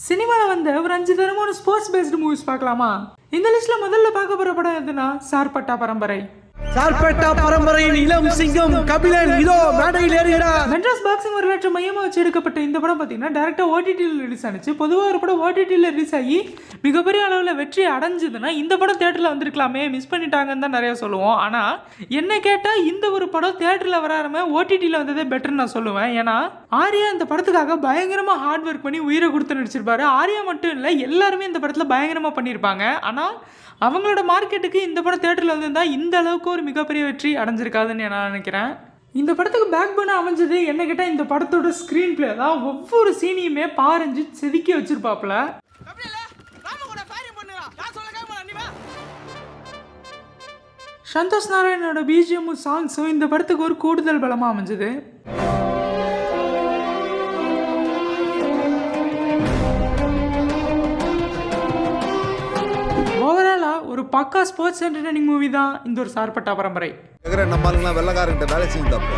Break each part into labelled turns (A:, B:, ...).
A: சினிமாவில் வந்து ஒரு 5 தரமான ஸ்போர்ட்ஸ் பேஸ்டு மூவிஸ் பார்க்கலாமா? இந்த லிஸ்ட்ல முதல்ல பார்க்க போற படம் எதுனா சார்பட்டா பரம்பரை.
B: சார்பட்டா பரம்பரையின் இளம் சிங்கம் கபிலன் இதோ மேடையில் ஏறுகிறார்.
A: மெட்ராஸ் பாக்ஸிங் வரலாற்று மையமாக வச்சு எடுக்கப்பட்ட இந்த படம் பார்த்தீங்கன்னா டேரக்டா ஓடிடியில் ரிலீஸ் ஆனிச்சு. பொதுவாக ஒரு படம் ஓடிடியில் ரிலீஸ் ஆகி மிகப்பெரிய அளவில் வெற்றி அடைஞ்சதுன்னா இந்த படம் தேட்டரில் வந்திருக்கலாமே, மிஸ் பண்ணிட்டாங்கன்னு தான் நிறைய சொல்லுவோம். ஆனால் என்ன கேட்டால் இந்த ஒரு படம் தேட்டரில் வராம ஓடிடியில் வந்ததே பெட்டர்னு நான் சொல்லுவேன். ஏன்னா ஆர்யா இந்த படத்துக்காக பயங்கரமாக ஹார்ட் ஒர்க் பண்ணி உயிரை கொடுத்து நடிச்சிருப்பாரு. ஆர்யா மட்டும் இல்லை, எல்லாருமே இந்த படத்தில் பயங்கரமாக பண்ணியிருப்பாங்க. ஆனால் அவங்களோட மார்க்கெட்டுக்கு இந்த படம் தேட்டரில் வந்திருந்தா இந்த அளவுக்கு ஒரு மிகப்பெரிய வெற்றி அடைஞ்சிருக்காதுன்னு நான் நினைக்கிறேன். இந்த படத்துக்கு பேக் போன அமைஞ்சது என்ன கேட்டால் இந்த படத்தோட ஸ்க்ரீன் பிளே தான். ஒவ்வொரு சீனையுமே பாரஞ்சு செதுக்கி வச்சிருப்பாப்புல. சந்தோஷ் நாராயணோட பிஜிஎம்மும் சாங்ஸும் இந்த படத்துக்கு ஒரு கூடுதல் பலமாக அமைஞ்சது. ஓவராலா ஒரு பக்கா ஸ்போர்ட்ஸ் என்டர்டெய்னிங் மூவி தான் இந்த ஒரு சார்பட்டா பரம்பரை.
C: நம்மளுக்கு வெள்ளக்காரங்கிட்ட வேலை செஞ்சப்போ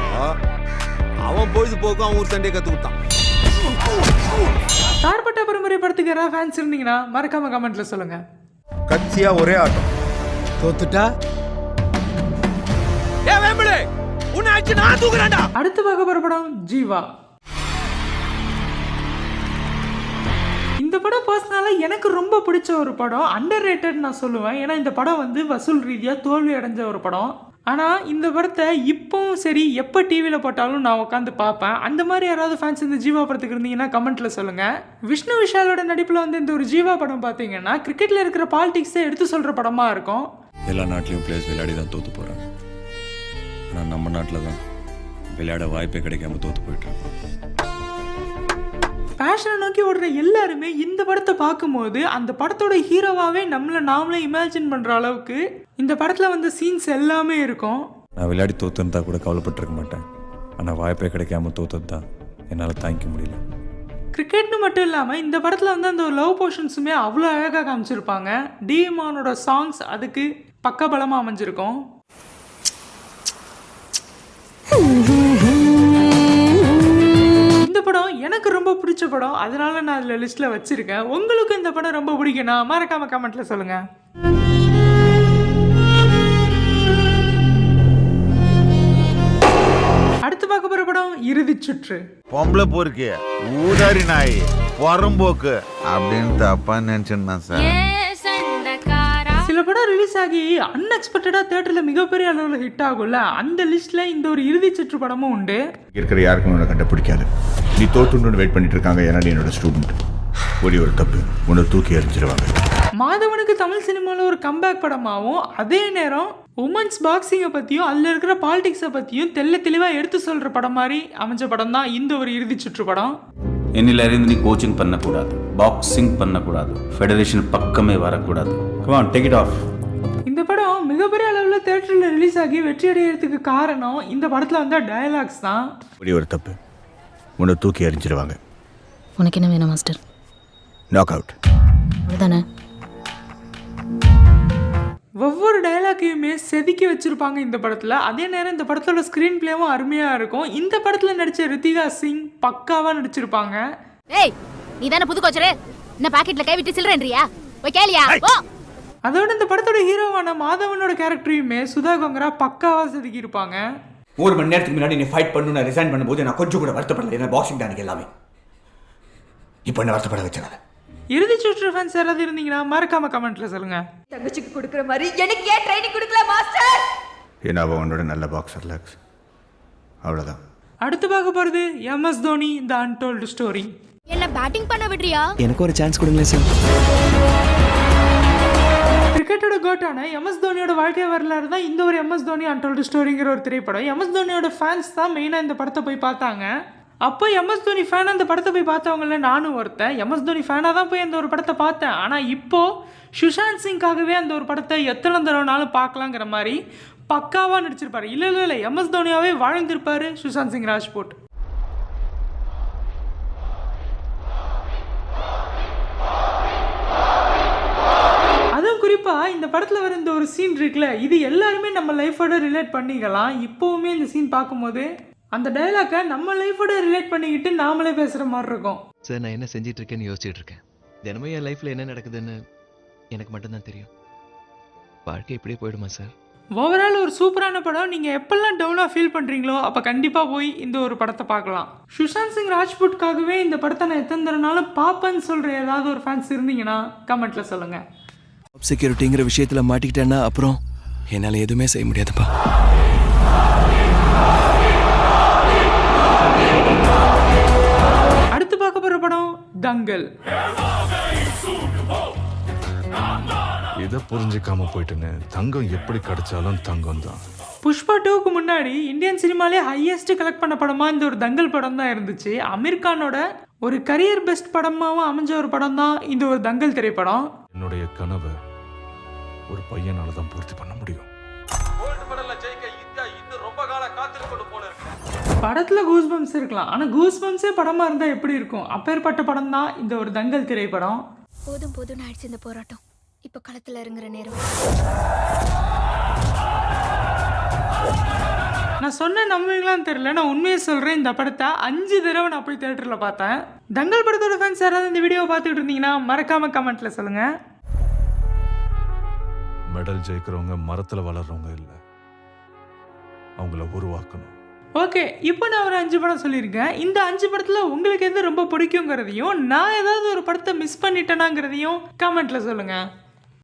C: அவன் பொழுதுபோக்கும் அவன் ஊர் சண்டையை கத்து கொடுத்தான்.
A: சார்பட்டா பரம்பரை படத்துக்கு யாராவது ஃபேன்ஸ் இருந்தீங்கன்னா மறக்காம கமெண்ட்ல சொல்லுங்க.
C: கட்சியா ஒரே ஆட்டம்
B: தோத்துட்டா
A: அடுத்து பார்க்க போற படம் ஜீவா. இந்த படம் பர்சனலா எனக்கு ரொம்ப பிடிச்ச ஒரு படம், அண்டர் ரேட்டட் நான் சொல்லுவேன். ஏன்னா இந்த படம் வந்து வசூல் ரீதியா தோல்வி அடைஞ்ச ஒரு படம். ஆனால் இந்த படத்தை இப்போவும் சரி எப்போ டிவியில் போட்டாலும் நான் உட்காந்து பார்ப்பேன். அந்த மாதிரி யாராவது ஃபேன்ஸ் இந்த ஜீவா படத்துக்கு இருந்தீங்கன்னா கமெண்ட்டில் சொல்லுங்கள். விஷ்ணு விஷாலோட நடிப்பில் வந்து இந்த ஒரு ஜீவா படம் பார்த்தீங்கன்னா கிரிக்கெட்டில் இருக்கிற பாலிடிக்ஸை எடுத்து சொல்கிற படமாக இருக்கும்.
D: எல்லா நாட்டிலையும் பிளேயர்ஸ் விளையாடி தான் தோற்று போகிறாங்க. ஆனால் நம்ம நாட்டில் தான் விளையாட வாய்ப்பே கிடைக்காம தோற்று போயிட்டுருக்கோம்.
A: பேஷனை நோக்கி ஓடுற எல்லாருமே இந்த படத்தை பார்க்கும்போது அந்த படத்தோட ஹீரோவாகவே நாமளே இமேஜின் பண்ணுற அளவுக்கு இந்த படத்தில் வந்து சீன்ஸ் எல்லாமே இருக்கும்.
D: நான் விளையாடி தோற்றுருந்தா கூட கவலைப்பட்டிருக்க மாட்டேன். ஆனால் வாய்ப்பே கிடைக்காம தோற்றது தான் என்னால் தாங்கிக்க முடியல.
A: கிரிக்கெட்னு மட்டும் இல்லாமல் இந்த படத்தில் வந்து அந்த ஒரு லவ் போர்ஷன்ஸுமே அவ்வளோ அழகாக காமிச்சிருப்பாங்க. டிஎம்ஆனோட சாங்ஸ் அதுக்கு பக்கபலமாக அமைஞ்சிருக்கும். இந்த படம் எனக்கு ரொம்ப பிடிச்ச படம், அதனால நான் அதில் லிஸ்ட்டில் வச்சுருக்கேன். உங்களுக்கு இந்த படம் ரொம்ப பிடிக்கும்னா மறக்காம கமெண்ட்டில் சொல்லுங்கள். அடுத்து பார்க்க போகிற படம் இறுதி சுற்று.
C: பொம்பளை போருக்கு ஊதாரி நாய் புறம்போக்கு அப்படின்னு தப்பா நினைச்சிருந்தான் சார்.
A: சில படம் ரிலீஸ் ஆகி அன்எக்ஸ்பெக்டடாக தேட்டரில் மிகப்பெரிய அளவில் ஹிட் ஆகும்ல, அந்த லிஸ்ட்டில் இந்த ஒரு இறுதி சுற்று படமும் உண்டு.
E: இருக்கிற யாருக்கும் உன்னை கண்டுபிடிக்காது. நீ தோற்றுன்னு வெயிட் பண்ணிட்டு இருக்காங்க. ஏன்னா என்னோட ஸ்டூடெண்ட் ஒரே ஒரு தப்பு உன்னை தூக்கி எறிஞ்சிருவாங்க.
A: மாதவனுக்கு தமிழ் சினிமாவில் ஒரு கம்பேக் படமாகவும் அதே நேரம் உமன்ஸ் பாக்ஸிங்கை பற்றியும் அதில் இருக்கிற பாலிடிக்ஸை பற்றியும் தெளிவாக எடுத்து சொல்கிற படம் மாதிரி அமைஞ்ச படம் தான் இந்த ஒரு இறுதி சுற்று படம்.
F: என்னிலிருந்து நீ கோச்சிங் பண்ணக்கூடாது, பாக்ஸிங் பண்ணக்கூடாது, ஃபெடரேஷன் பக்கமே வரக்கூடாது. Come on, take it off.
A: இந்த படம் மிகப்பெரிய அளவில் தேட்டரில் ரிலீஸ் ஆகி வெற்றி அடைகிறதுக்கு காரணம் இந்த படத்தில் வந்த டயலாக்ஸ் தான்.
E: ஒரே ஒரு தப்பு உன்னை தூக்கி எறிஞ்சிருவாங்க.
G: உனக்கு என்ன வேணும் மாஸ்டர்?
E: Knock out.
G: அவ்வளோதானே?
A: ஒவ்வொரு டயலாக்கையுமே செதுக்கி வச்சுருப்பாங்க இந்த படத்தில். அதே நேரம் இந்த படத்தோட ஸ்க்ரீன் பிளேவும் அருமையாக இருக்கும். இந்த படத்தில் நடித்த ரித்திகா சிங் பக்காவாக நடிச்சிருப்பாங்க.
G: ஏய், நீ தானே புது கோச்சரு? என்ன பாக்கெட்டில் கை விட்டு சில்லறேன்றியா? போய் கேளியா? ஓ,
A: அதோட இந்த படத்தோட ஹீரோவான மாதவனோட கேரக்டரையுமே சுதா கொங்கரா பக்காவாக செதுக்கி இருப்பாங்க.
H: 1 மணி நேரத்துக்கு முன்னாடி நீ ஃபைட் பண்ணு நான் ரிசைன் பண்ணும்போது நான் கொஞ்சம் கூட வருத்தப்படல. ஏன்னா பாக்ஸிங் தான் எனக்கு எல்லாமே. இப்போ என்ன வருத்தப்பட வச்சாங்க.
A: இறுதி சுற்று ஃபேன்ஸ் யாராவது இருந்தீங்கன்னா மறக்காம கமெண்ட்ல சொல்லுங்க.
I: தங்கச்சிக்கு கொடுக்குற மாதிரி எனக்கு ஏன் ட்ரைனிங் கொடுக்கல மாஸ்டர்?
E: ஏன்னா அவன் உன்னோட நல்ல பாக்ஸர் லேக்ஸ். அவ்வளோதான்.
A: அடுத்து பார்க்க போகிறது எம்எஸ் தோனி தி அன்டோல்டு ஸ்டோரி.
G: என்ன பேட்டிங் பண்ண விடுறியா?
B: எனக்கு ஒரு சான்ஸ் கொடுங்களேன் சார்.
A: கிரிக்கெட்டோட கோட்டான எம்எஸ் தோனியோட வாழ்க்கை வரலாறு தான் இந்த ஒரு எம்எஸ் தோனி அன்டோல்டு ஸ்டோரிங்கிற ஒரு திரைப்படம். எம்எஸ் தோனியோட ஃபேன்ஸ் தான் மெயினாக இந்த படத்தை போய் பார்த்தாங்க. அப்போ எம்எஸ் தோனி ஃபேனாக அந்த படத்தை போய் பார்த்தவங்கள நானும் ஒருத்தன். எம்எஸ் தோனி ஃபேனாக தான் போய் அந்த ஒரு படத்தை பார்த்தேன். ஆனால் இப்போது சுஷாந்த் சிங்காகவே அந்த ஒரு படத்தை எத்தனை தடவைனாலும் பார்க்கலாங்கிற மாதிரி பக்காவாக நடிச்சிருப்பாரு. இல்லை எம்எஸ் தோனியாவே வாழ்ந்திருப்பாரு சுஷாந்த் சிங் ராஜ்பூட். அதுவும் குறிப்பாக இந்த படத்தில் வர இந்த ஒரு சீன் இருக்குல்ல, இது எல்லாருமே நம்ம லைஃபோட ரிலேட் பண்ணிக்கலாம். இப்போவுமே இந்த சீன் பார்க்கும்போது அந்த டயலாக்கை நம்ம லைஃபோட ரிலேட் பண்ணிக்கிட்டு நாமளே பேசுகிற மாதிரி இருக்கும்.
J: சார் நான் என்ன செஞ்சிட்டு இருக்கேன்னு யோசிச்சுட்டு இருக்கேன். தினமும் என் லைஃப்ல என்ன நடக்குதுன்னு எனக்கு மட்டும்தான் தெரியும். வாழ்க்கை இப்படியே போயிடுமா சார்?
A: ஓவரால் ஒரு சூப்பரான படம். நீங்கள் எப்பெல்லாம் டவுனாக ஃபீல் பண்ணுறீங்களோ அப்போ கண்டிப்பாக போய் இந்த ஒரு படத்தை பார்க்கலாம். சுஷாந்த் சிங் ராஜ்புட்காகவே இந்த படத்தை நான் எத்தனை தரனாலும் பார்ப்பேன்னு சொல்கிற ஏதாவது ஒரு ஃபேன்ஸ் இருந்தீங்கன்னா கமெண்ட்டில் சொல்லுங்கள்.
J: செக்யூரிட்டிங்கிற விஷயத்தில் மாட்டிக்கிட்டேன்னா அப்புறம் என்னால் எதுவுமே செய்ய முடியாதுப்பா.
A: அடுத்து பார்க்க போகிற படம் தங்கல்.
K: இதை புரிஞ்சிக்காம போயிட்டுன்னு தங்கம் எப்படி கிடைச்சாலும் தங்கம் தான்.
A: புஷ்பா 2க்கு முன்னாடி இந்தியன் சினிமாலே ஹையஸ்ட் கலெக்ட் பண்ண படமா இந்த ஒரு தங்கல் படம் தான் இருந்துச்சு. அமீர் கானோட ஒரு கரியர் பெஸ்ட் படமாவும் அமைஞ்ச ஒரு படம் தான் இந்த ஒரு தங்கல் திரைப்படம்.
K: என்னுடைய கனவை ஒரு பையனால தான் பூர்த்தி பண்ண முடியும்.
A: படத்தில் கூஸ்பம்ஸ் இருக்கலாம், ஆனால் கூஸ்பம்ஸே படமாக இருந்தால் எப்படி இருக்கும்? அப்பேற்பட்ட படம் தான் இந்த ஒரு தங்கல் திரைப்படம்.
G: போதும் போதும் ஆயிடுச்சு இந்த போராட்டம். இப்போ களத்தில் இறங்குற நேரம்.
A: நான் சொன்ன நம்புவீங்களான்னு தெரியல, நான் உண்மையை சொல்கிறேன். இந்த படத்தை 5 தடவை நான் போய் தேட்டரில் பார்த்தேன். தங்கல் படத்தோட ஃபேன்ஸ் யாராவது இந்த வீடியோவை பார்த்துக்கிட்டு இருந்தீங்கன்னா மறக்காமல் கமெண்ட்டில் சொல்லுங்கள்.
K: மெடல் ஜெயிக்கிறவங்க மரத்தில் வளர்றவங்க இல்லை, அவங்கள உருவாக்கணும்.
A: ஓகே, இப்போ நான் ஒரு 5 படம் சொல்லியிருக்கேன். இந்த 5 படத்தில் உங்களுக்கு எது ரொம்ப பிடிக்குங்கிறதையும் நான் ஏதாவது ஒரு படத்தை மிஸ் பண்ணிட்டேனாங்கிறதையும் கமெண்ட்டில் சொல்லுங்கள்.